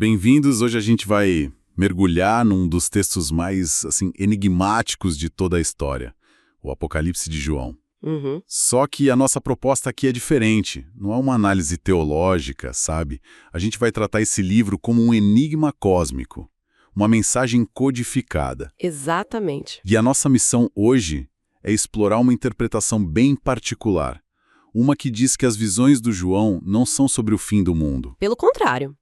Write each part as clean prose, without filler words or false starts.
bem-vindos. Hoje a gente vai mergulhar num dos textos mais, enigmáticos de toda a história, o Apocalipse de João. Só que a nossa proposta aqui é diferente, não é uma análise teológica, sabe? A gente vai tratar esse livro como um enigma cósmico, uma mensagem codificada. Exatamente. E a nossa missão hoje é explorar uma interpretação bem particular, uma que diz que as visões do João não são sobre o fim do mundo. Pelo contrário,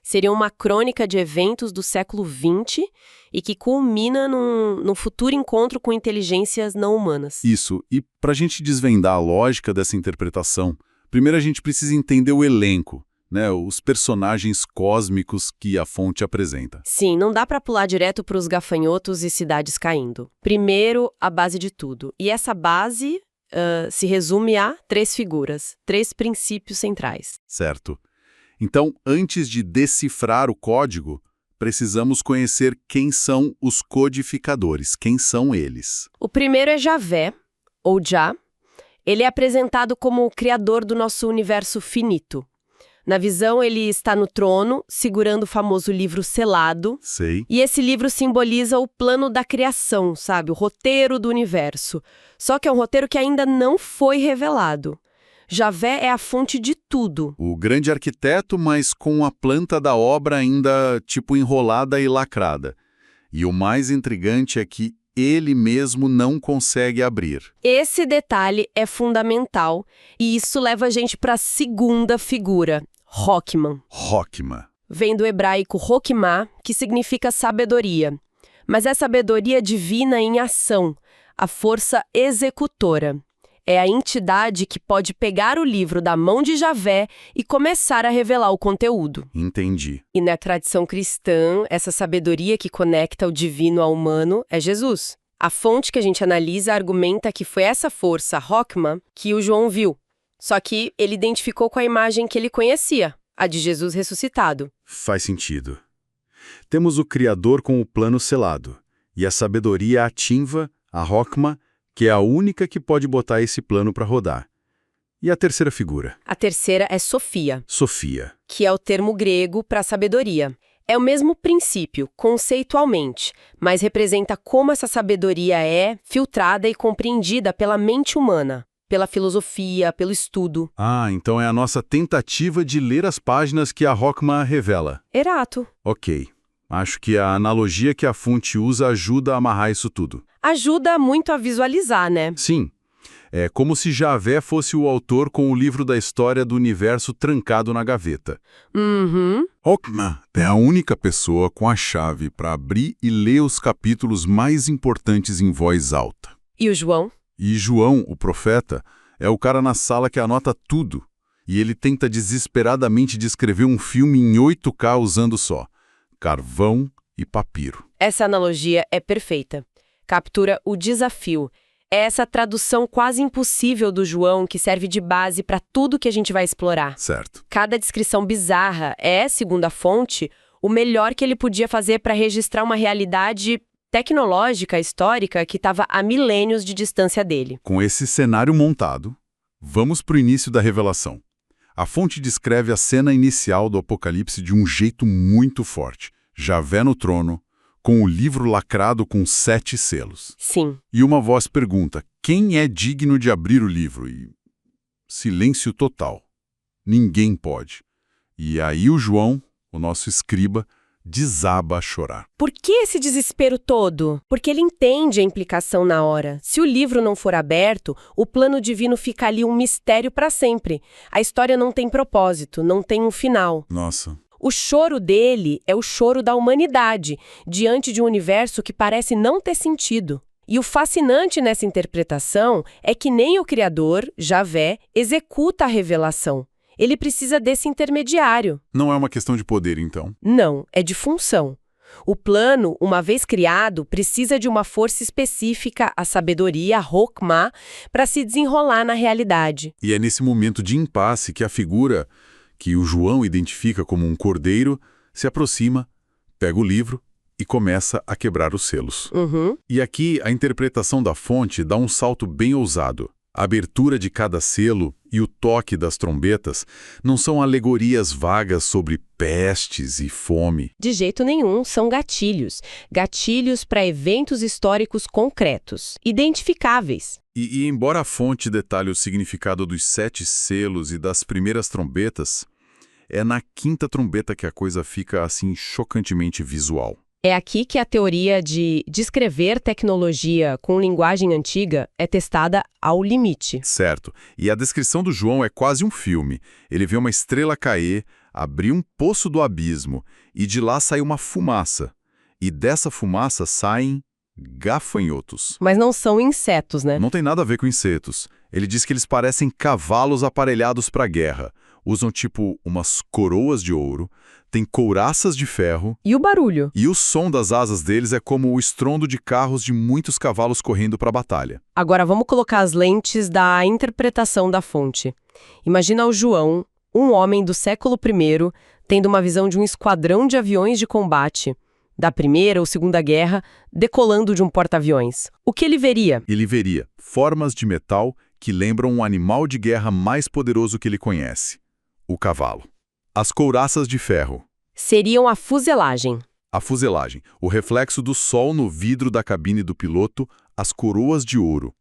seria uma crônica de eventos do século XX e que culmina num futuro encontro com inteligências não humanas. Isso, e para a gente desvendar a lógica dessa interpretação, primeiro a gente precisa entender o elenco, né, os personagens cósmicos que a fonte apresenta. Sim, não dá para pular direto para os gafanhotos e cidades caindo. Primeiro, a base de tudo. E essa base se resume a 3 figuras, 3 princípios centrais. Certo. Então, antes de decifrar o código, precisamos conhecer quem são os codificadores, quem são eles. O primeiro é Javé, ou Jah. Ele é apresentado como o criador do nosso universo finito. Na visão, ele está no trono, segurando o famoso livro selado. Sei. E esse livro simboliza o plano da criação, sabe? O roteiro do universo. Só que é um roteiro que ainda não foi revelado. Javé é a fonte de tudo. O grande arquiteto, mas com a planta da obra ainda, enrolada e lacrada. E o mais intrigante é que ele mesmo não consegue abrir. Esse detalhe é fundamental, e isso leva a gente para a segunda figura, Rockman. Rockman. Vem do hebraico Rokmah, que significa sabedoria. Mas é sabedoria divina em ação, a força executora. É a entidade que pode pegar o livro da mão de Javé e começar a revelar o conteúdo. Entendi. E na tradição cristã, essa sabedoria que conecta o divino ao humano é Jesus. A fonte que a gente analisa argumenta que foi essa força, Rockman, que o João viu. Só que ele identificou com a imagem que ele conhecia, a de Jesus ressuscitado. Faz sentido. Temos o Criador com o plano selado, e a sabedoria ativa, a Rockman, que é a única que pode botar esse plano para rodar. E a terceira figura? A terceira é Sofia. Sofia. Que é o termo grego para sabedoria. É o mesmo princípio, conceitualmente, mas representa como essa sabedoria é filtrada e compreendida pela mente humana, pela filosofia, pelo estudo. Ah, então é a nossa tentativa de ler as páginas que a Rockman revela. Exato. Ok. Acho que a analogia que a fonte usa ajuda a amarrar isso tudo. Ajuda muito a visualizar, né? Sim. É como se Javé fosse o autor com o livro da história do universo trancado na gaveta. Rockman é a única pessoa com a chave para abrir e ler os capítulos mais importantes em voz alta. E o João? E João, o profeta, é o cara na sala que anota tudo. E ele tenta desesperadamente descrever um filme em 8K usando só carvão e papiro. Essa analogia é perfeita. Captura o desafio. É essa tradução quase impossível do João que serve de base para tudo que a gente vai explorar. Certo. Cada descrição bizarra é, segundo a fonte, o melhor que ele podia fazer para registrar uma realidade tecnológica, histórica, que estava a milênios de distância dele. Com esse cenário montado, vamos para o início da revelação. A fonte descreve a cena inicial do Apocalipse de um jeito muito forte. Javé no trono, com o livro lacrado com 7 selos. Sim. E uma voz pergunta, quem é digno de abrir o livro? E silêncio total. Ninguém pode. E aí o João, o nosso escriba, desaba a chorar. Por que esse desespero todo? Porque ele entende a implicação na hora. Se o livro não for aberto, o plano divino fica ali um mistério para sempre. A história não tem propósito, não tem um final. Nossa. O choro dele é o choro da humanidade, diante de um universo que parece não ter sentido. E o fascinante nessa interpretação é que nem o Criador, Javé, executa a revelação. Ele precisa desse intermediário. Não é uma questão de poder, então? Não, é de função. O plano, uma vez criado, precisa de uma força específica, a sabedoria, a Rockmah, para se desenrolar na realidade. E é nesse momento de impasse que a figura, que o João identifica como um cordeiro, se aproxima, pega o livro e começa a quebrar os selos. E aqui a interpretação da fonte dá um salto bem ousado. A abertura de cada selo e o toque das trombetas não são alegorias vagas sobre pestes e fome. De jeito nenhum, são gatilhos. Gatilhos para eventos históricos concretos, identificáveis. E embora a fonte detalhe o significado dos 7 selos e das primeiras trombetas, é na 5ª trombeta que a coisa fica assim chocantemente visual. É aqui que a teoria de descrever tecnologia com linguagem antiga é testada ao limite. Certo. E a descrição do João é quase um filme. Ele vê uma estrela cair, abrir um poço do abismo, e de lá sai uma fumaça. E dessa fumaça saem gafanhotos. Mas não são insetos, né? Não tem nada a ver com insetos. Ele diz que eles parecem cavalos aparelhados para a guerra. Usam tipo umas coroas de ouro, têm couraças de ferro. E o barulho? E o som das asas deles é como o estrondo de carros de muitos cavalos correndo para a batalha. Agora vamos colocar as lentes da interpretação da fonte. Imagina o João, um homem do século I, tendo uma visão de um esquadrão de aviões de combate, da Primeira ou Segunda Guerra, decolando de um porta-aviões. O que ele veria? Ele veria formas de metal que lembram um animal de guerra mais poderoso que ele conhece. O cavalo. As couraças de ferro. Seriam a fuselagem. A fuselagem, o reflexo do sol no vidro da cabine do piloto, as coroas de ouro.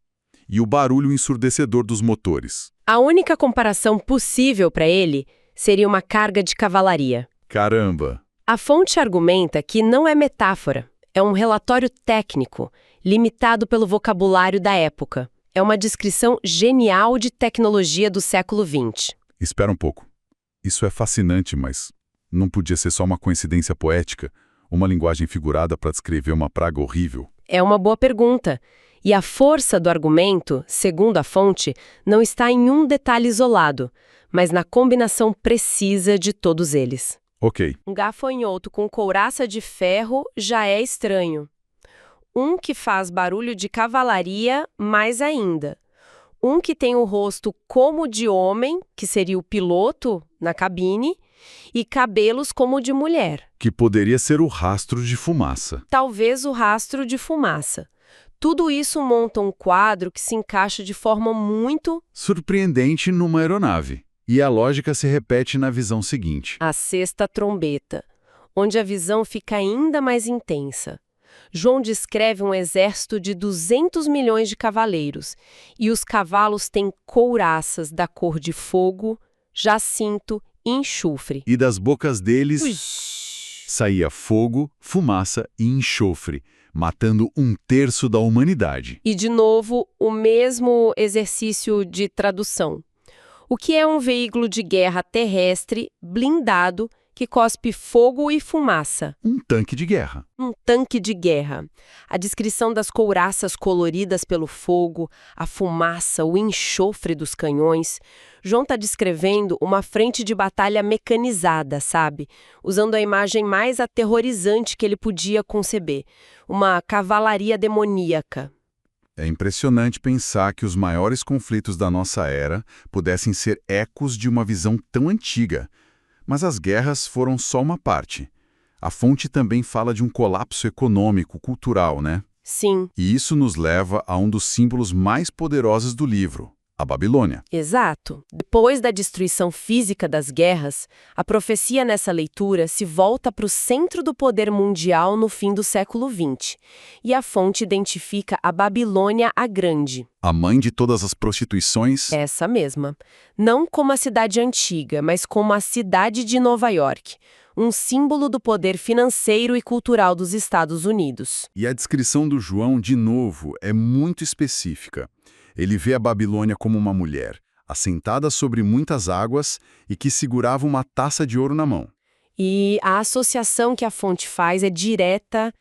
E o barulho ensurdecedor dos motores. A única comparação possível para ele seria uma carga de cavalaria. Caramba! A fonte argumenta que não é metáfora, é um relatório técnico, limitado pelo vocabulário da época. É uma descrição genial de tecnologia do século XX. Espera um pouco. Isso é fascinante, mas não podia ser só uma coincidência poética, uma linguagem figurada para descrever uma praga horrível? É uma boa pergunta. E a força do argumento, segundo a fonte, não está em um detalhe isolado, mas na combinação precisa de todos eles. Ok. Um gafanhoto com couraça de ferro já é estranho. Um que faz barulho de cavalaria, mais ainda. Um que tem o rosto como de homem, que seria o piloto na cabine, e cabelos como de mulher. Que poderia ser o rastro de fumaça. Talvez o rastro de fumaça. Tudo isso monta um quadro que se encaixa de forma muito surpreendente numa aeronave. E a lógica se repete na visão seguinte. A 6ª trombeta, onde a visão fica ainda mais intensa. João descreve um exército de 200 milhões de cavaleiros, e os cavalos têm couraças da cor de fogo, jacinto e enxofre. E das bocas deles saía fogo, fumaça e enxofre, matando 1/3 da humanidade. E, de novo, o mesmo exercício de tradução. O que é um veículo de guerra terrestre, blindado, que cospe fogo e fumaça? Um tanque de guerra. Um tanque de guerra. A descrição das couraças coloridas pelo fogo, a fumaça, o enxofre dos canhões. João está descrevendo uma frente de batalha mecanizada, sabe? Usando a imagem mais aterrorizante que ele podia conceber. Uma cavalaria demoníaca. É impressionante pensar que os maiores conflitos da nossa era pudessem ser ecos de uma visão tão antiga. Mas as guerras foram só uma parte. A fonte também fala de um colapso econômico, cultural, né? Sim. E isso nos leva a um dos símbolos mais poderosos do livro, a Babilônia. Exato. Depois da destruição física das guerras, a profecia nessa leitura se volta para o centro do poder mundial no fim do século XX. E a fonte identifica a Babilônia a Grande. A mãe de todas as prostituições? Essa mesma. Não como a cidade antiga, mas como a cidade de Nova York. Um símbolo do poder financeiro e cultural dos Estados Unidos. E a descrição do João, de novo, é muito específica. Ele vê a Babilônia como uma mulher, assentada sobre muitas águas e que segurava uma taça de ouro na mão. E a associação que a fonte faz é direta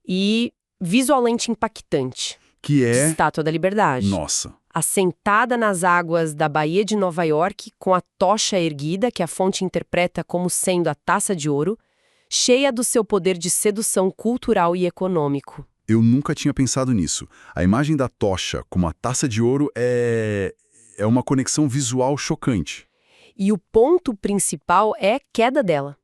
e visualmente impactante. Que é... Estátua da Liberdade. Nossa! Assentada nas águas da Baía de Nova York, com a tocha erguida, que a fonte interpreta como sendo a taça de ouro, cheia do seu poder de sedução cultural e econômico. Eu nunca tinha pensado nisso. A imagem da tocha com uma taça de ouro é uma conexão visual chocante. E o ponto principal é a queda dela.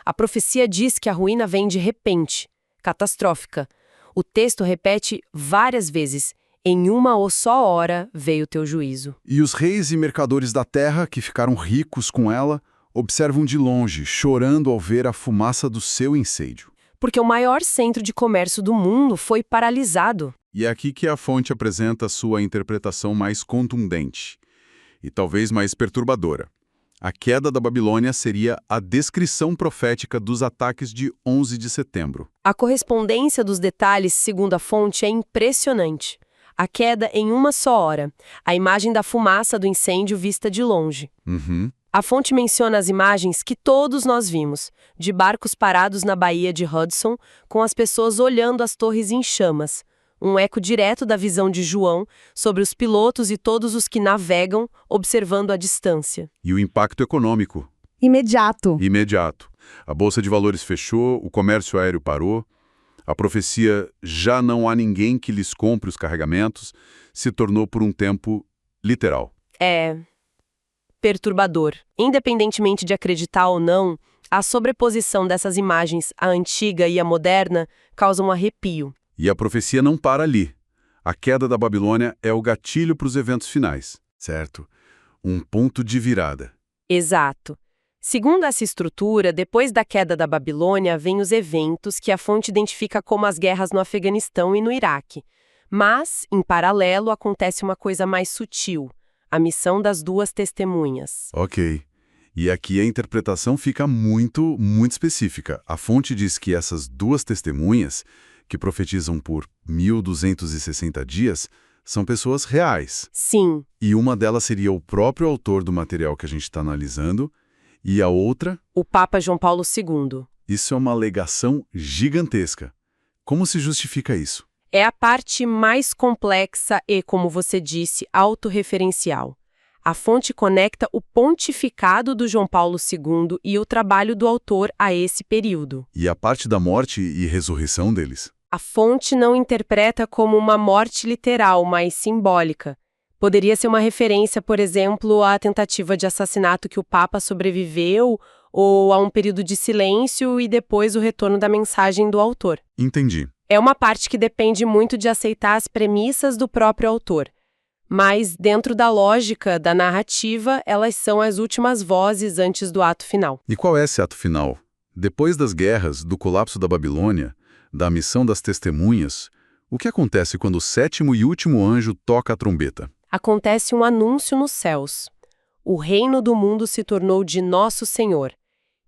A profecia diz que a ruína vem de repente, catastrófica. O texto repete várias vezes, Em uma ou só hora veio teu juízo. E os reis e mercadores da terra, que ficaram ricos com ela, observam de longe, chorando ao ver a fumaça do seu incêndio. Porque o maior centro de comércio do mundo foi paralisado. E é aqui que a fonte apresenta sua interpretação mais contundente e talvez mais perturbadora. A queda da Babilônia seria a descrição profética dos ataques de 11 de setembro. A correspondência dos detalhes, segundo a fonte, é impressionante. A queda em uma só hora. A imagem da fumaça do incêndio vista de longe. A fonte menciona as imagens que todos nós vimos, de barcos parados na Baía de Hudson, com as pessoas olhando as torres em chamas. Um eco direto da visão de João sobre os pilotos e todos os que navegam, observando à distância. E o impacto econômico? Imediato. Imediato. A Bolsa de Valores fechou, o comércio aéreo parou, a profecia "já não há ninguém que lhes compre os carregamentos" se tornou por um tempo literal. É perturbador. Independentemente de acreditar ou não, a sobreposição dessas imagens, a antiga e a moderna, causa um arrepio. E a profecia não para ali. A queda da Babilônia é o gatilho para os eventos finais, certo? Um ponto de virada. Exato. Segundo essa estrutura, depois da queda da Babilônia, vêm os eventos que a fonte identifica como as guerras no Afeganistão e no Iraque. Mas, em paralelo, acontece uma coisa mais sutil. A missão das duas testemunhas. Ok. E aqui a interpretação fica muito específica. A fonte diz que essas duas testemunhas, que profetizam por 1260 dias, são pessoas reais. Sim. E uma delas seria o próprio autor do material que a gente está analisando, e a outra... o Papa João Paulo II. Isso é uma alegação gigantesca. Como se justifica isso? É a parte mais complexa e, como você disse, autorreferencial. A fonte conecta o pontificado do João Paulo II e o trabalho do autor a esse período. E a parte da morte e ressurreição deles? A fonte não interpreta como uma morte literal, mas simbólica. Poderia ser uma referência, por exemplo, à tentativa de assassinato que o Papa sobreviveu, ou a um período de silêncio e depois o retorno da mensagem do autor. Entendi. É uma parte que depende muito de aceitar as premissas do próprio autor. Mas, dentro da lógica da narrativa, elas são as últimas vozes antes do ato final. E qual é esse ato final? Depois das guerras, do colapso da Babilônia, da missão das testemunhas, o que acontece quando o sétimo e último anjo toca a trombeta? Acontece um anúncio nos céus. O reino do mundo se tornou de Nosso Senhor.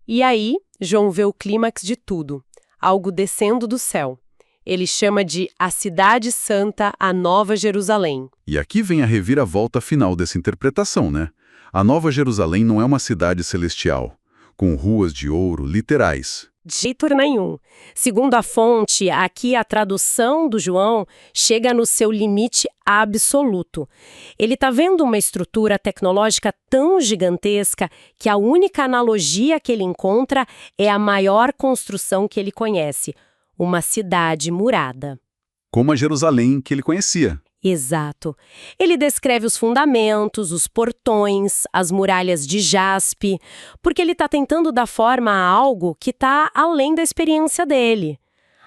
E aí, João vê o clímax de tudo, algo descendo do céu. Ele chama de a Cidade Santa, a Nova Jerusalém. E aqui vem a reviravolta final dessa interpretação, né? A Nova Jerusalém não é uma cidade celestial, com ruas de ouro literais. De jeito nenhum. Segundo a fonte, aqui a tradução do João chega no seu limite absoluto. Ele está vendo uma estrutura tecnológica tão gigantesca que a única analogia que ele encontra é a maior construção que ele conhece, uma cidade murada. Como a Jerusalém que ele conhecia. Exato. Ele descreve os fundamentos, os portões, as muralhas de jaspe, porque ele está tentando dar forma a algo que está além da experiência dele.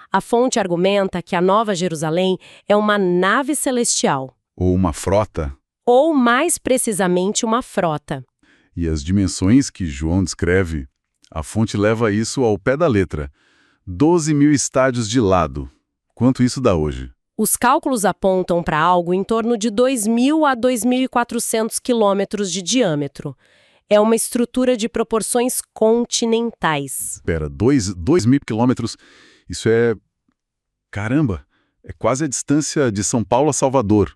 A fonte argumenta que a Nova Jerusalém é uma nave celestial. Ou uma frota. Ou, mais precisamente, uma frota. E as dimensões que João descreve, a fonte leva isso ao pé da letra. 12.000 estádios de lado. Quanto isso dá hoje? Os cálculos apontam para algo em torno de 2.000 a 2.400 quilômetros de diâmetro. É uma estrutura de proporções continentais. Espera, 2.000 quilômetros? Isso é... Caramba! É quase a distância de São Paulo a Salvador.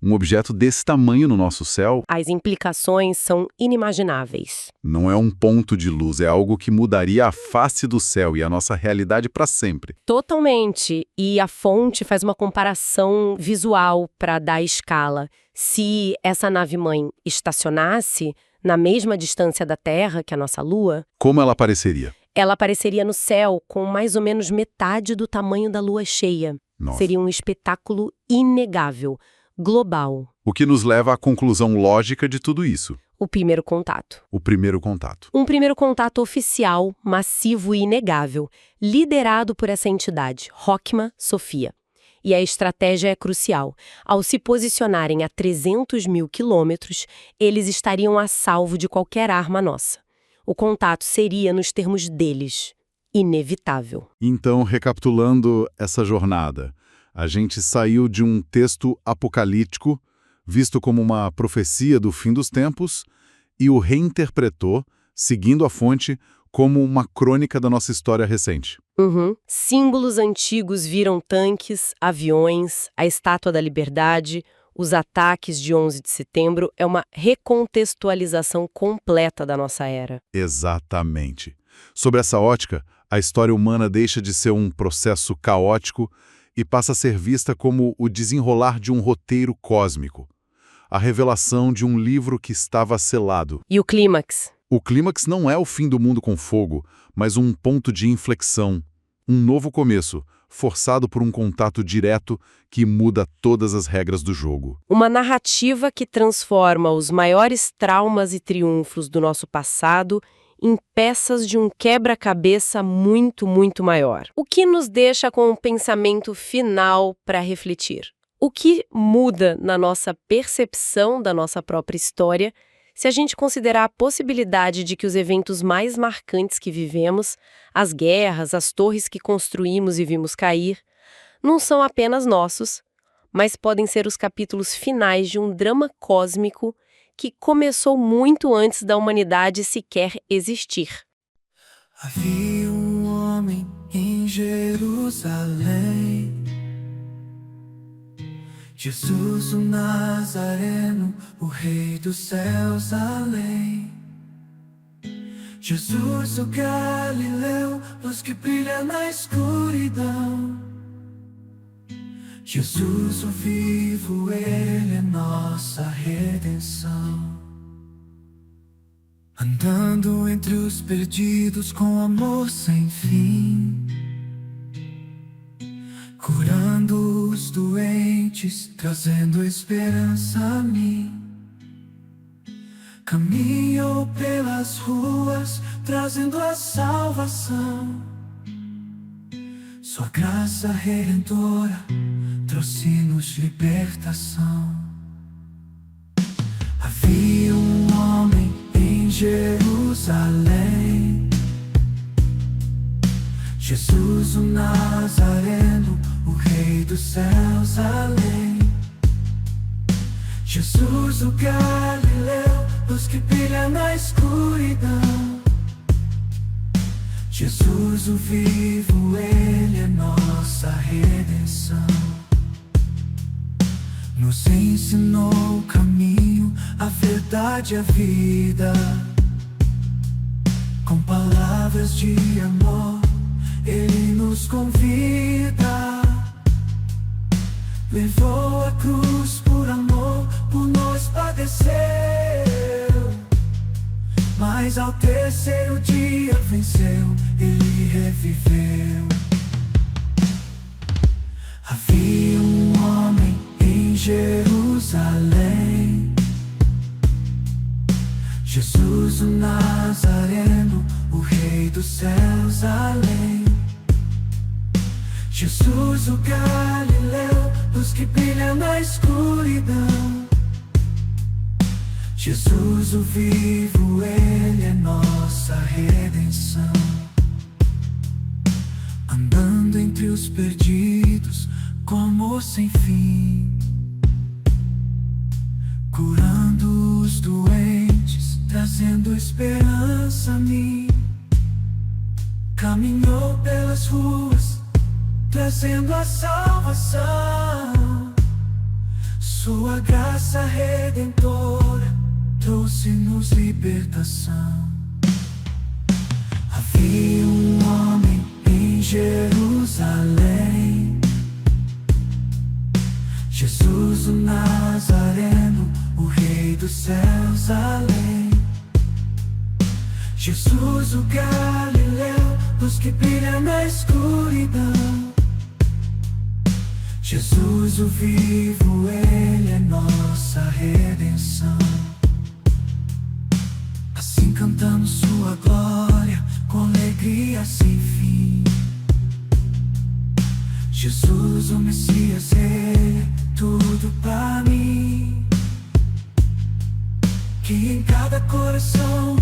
Um objeto desse tamanho no nosso céu... As implicações são inimagináveis. Não é um ponto de luz, é algo que mudaria a face do céu e a nossa realidade para sempre. Totalmente. E a fonte faz uma comparação visual para dar escala. Se essa nave-mãe estacionasse na mesma distância da Terra que a nossa Lua... Como ela apareceria? Ela apareceria no céu com mais ou menos metade do tamanho da Lua cheia. Nossa. Seria um espetáculo inegável. Global. O que nos leva à conclusão lógica de tudo isso. O primeiro contato. O primeiro contato. Um primeiro contato oficial, massivo e inegável, liderado por essa entidade, Rockma Sofia. E a estratégia é crucial. Ao se posicionarem a 300 mil quilômetros, eles estariam a salvo de qualquer arma nossa. O contato seria nos termos deles. Inevitável. Então, recapitulando essa jornada, a gente saiu de um texto apocalíptico, visto como uma profecia do fim dos tempos, e o reinterpretou, seguindo a fonte, como uma crônica da nossa história recente. Símbolos antigos viram tanques, aviões, a Estátua da Liberdade, os ataques de 11 de setembro. É uma recontextualização completa da nossa era. Exatamente. Sob essa ótica, a história humana deixa de ser um processo caótico e passa a ser vista como o desenrolar de um roteiro cósmico, a revelação de um livro que estava selado. E o clímax? O clímax não é o fim do mundo com fogo, mas um ponto de inflexão, um novo começo, forçado por um contato direto que muda todas as regras do jogo. Uma narrativa que transforma os maiores traumas e triunfos do nosso passado em peças de um quebra-cabeça muito, muito maior. O que nos deixa com um pensamento final para refletir? O que muda na nossa percepção da nossa própria história se a gente considerar a possibilidade de que os eventos mais marcantes que vivemos, as guerras, as torres que construímos e vimos cair, não são apenas nossos, mas podem ser os capítulos finais de um drama cósmico que começou muito antes da humanidade sequer existir. Havia um homem em Jerusalém, Jesus o Nazareno, o Rei dos céus além. Jesus o Galileu, luz que brilha na escuridão. Jesus o vivo, Ele é nossa redenção. Andando entre os perdidos com amor sem fim, curando os doentes, trazendo esperança a mim. Caminhou pelas ruas, trazendo a salvação. Sua graça redentora trouxe-nos libertação. Havia um homem em Jerusalém, Jesus o Nazareno, o Rei dos céus além. Jesus o Galileu, luz que brilha na escuridão. Jesus o vivo, Ele é nossa redenção. Nos ensinou o caminho, a verdade e a vida. Com palavras de amor, Ele nos convida. Levou a cruz por amor, por nós padeceu. Mas ao terceiro dia venceu, Ele reviveu. Havia um homem em Jerusalém, Jesus o Nazareno, o Rei dos céus além. Jesus o Galileu, luz que brilha na escuridão. Jesus o vivo, Ele é nossa redenção. Andando entre os perdidos com amor sem fim, curando os doentes, trazendo esperança a mim. Caminhou pelas ruas, trazendo a salvação. Sua graça redentora trouxe-nos libertação. Havia um homem em Jerusalém, Jesus o Nazareno, o Rei dos céus além. Jesus o Galileu, luz que brilha na escuridão. Jesus o vivo, Ele é nossa redenção. Assim cantamos sua glória, com alegria sem fim. Jesus, o Messias, Ele é tudo pra mim. Que em cada coração